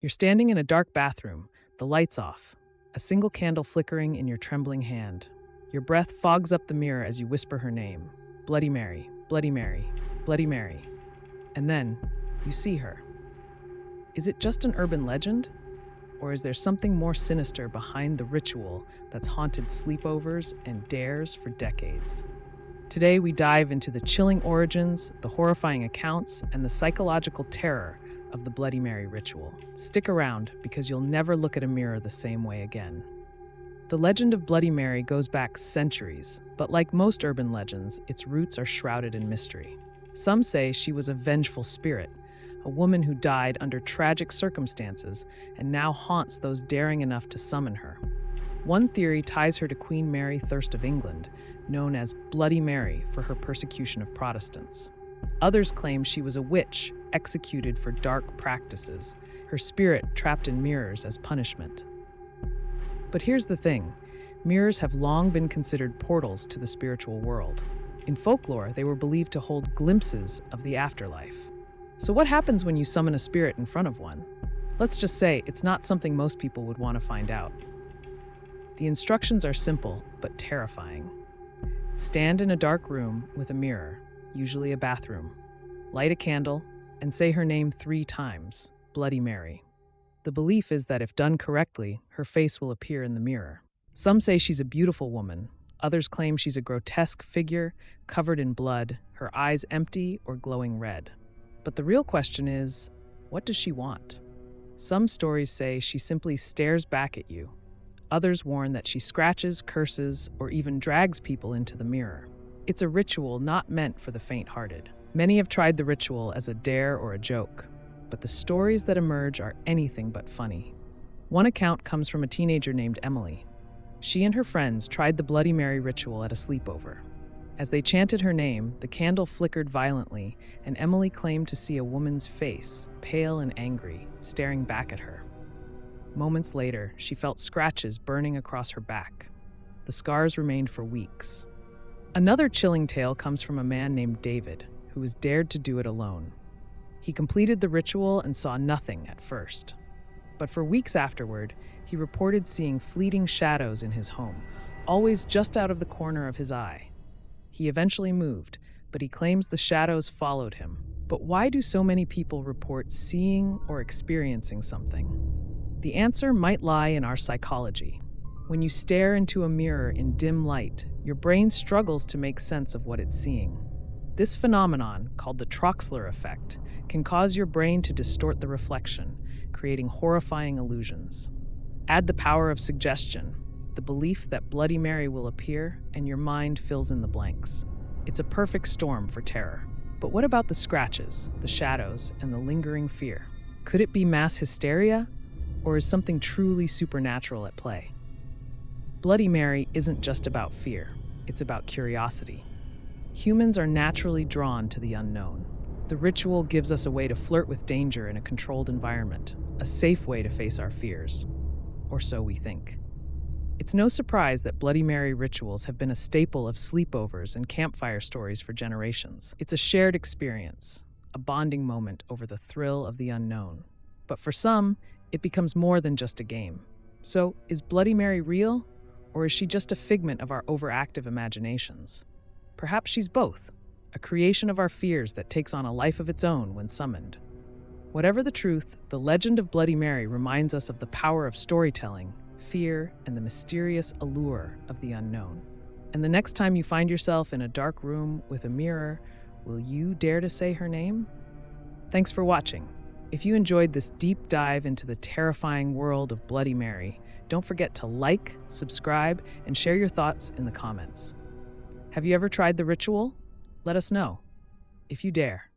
You're standing in a dark bathroom, the lights off, a single candle flickering in your trembling hand. Your breath fogs up the mirror as you whisper her name, Bloody Mary, Bloody Mary, Bloody Mary. And then, you see her. Is it just an urban legend? Or is there something more sinister behind the ritual that's haunted sleepovers and dares for decades? Today, we dive into the chilling origins, the horrifying accounts, and the psychological terror of the Bloody Mary ritual. Stick around because you'll never look at a mirror the same way again. The legend of Bloody Mary goes back centuries, but like most urban legends, its roots are shrouded in mystery. Some say she was a vengeful spirit, a woman who died under tragic circumstances and now haunts those daring enough to summon her. One theory ties her to Queen Mary Thirst of England, known as Bloody Mary for her persecution of Protestants. Others claim she was a witch executed for dark practices, her spirit trapped in mirrors as punishment. But here's the thing, mirrors have long been considered portals to the spiritual world. In folklore, they were believed to hold glimpses of the afterlife. So what happens when you summon a spirit in front of one? Let's just say it's not something most people would want to find out. The instructions are simple, but terrifying. Stand in a dark room with a mirror, usually a bathroom. Light a candle and say her name 3 times, Bloody Mary. The belief is that if done correctly, her face will appear in the mirror. Some say she's a beautiful woman. Others claim she's a grotesque figure, covered in blood, her eyes empty or glowing red. But the real question is, what does she want? Some stories say she simply stares back at you. Others warn that she scratches, curses, or even drags people into the mirror. It's a ritual not meant for the faint-hearted. Many have tried the ritual as a dare or a joke, but the stories that emerge are anything but funny. One account comes from a teenager named Emily. She and her friends tried the Bloody Mary ritual at a sleepover. As they chanted her name, the candle flickered violently, and Emily claimed to see a woman's face, pale and angry, staring back at her. Moments later, she felt scratches burning across her back. The scars remained for weeks. Another chilling tale comes from a man named David, who was dared to do it alone. He completed the ritual and saw nothing at first. But for weeks afterward, he reported seeing fleeting shadows in his home, always just out of the corner of his eye. He eventually moved, but he claims the shadows followed him. But why do so many people report seeing or experiencing something? The answer might lie in our psychology. When you stare into a mirror in dim light, your brain struggles to make sense of what it's seeing. This phenomenon, called the Troxler effect, can cause your brain to distort the reflection, creating horrifying illusions. Add the power of suggestion, the belief that Bloody Mary will appear, and your mind fills in the blanks. It's a perfect storm for terror. But what about the scratches, the shadows, and the lingering fear? Could it be mass hysteria? Or is something truly supernatural at play? Bloody Mary isn't just about fear, it's about curiosity. Humans are naturally drawn to the unknown. The ritual gives us a way to flirt with danger in a controlled environment, a safe way to face our fears. Or so we think. It's no surprise that Bloody Mary rituals have been a staple of sleepovers and campfire stories for generations. It's a shared experience, a bonding moment over the thrill of the unknown. But for some, it becomes more than just a game. So, is Bloody Mary real, or is she just a figment of our overactive imaginations? Perhaps she's both, a creation of our fears that takes on a life of its own when summoned. Whatever the truth, the legend of Bloody Mary reminds us of the power of storytelling, fear, and the mysterious allure of the unknown. And the next time you find yourself in a dark room with a mirror, will you dare to say her name? Thanks for watching. If you enjoyed this deep dive into the terrifying world of Bloody Mary, don't forget to like, subscribe, and share your thoughts in the comments. Have you ever tried the ritual? Let us know, if you dare.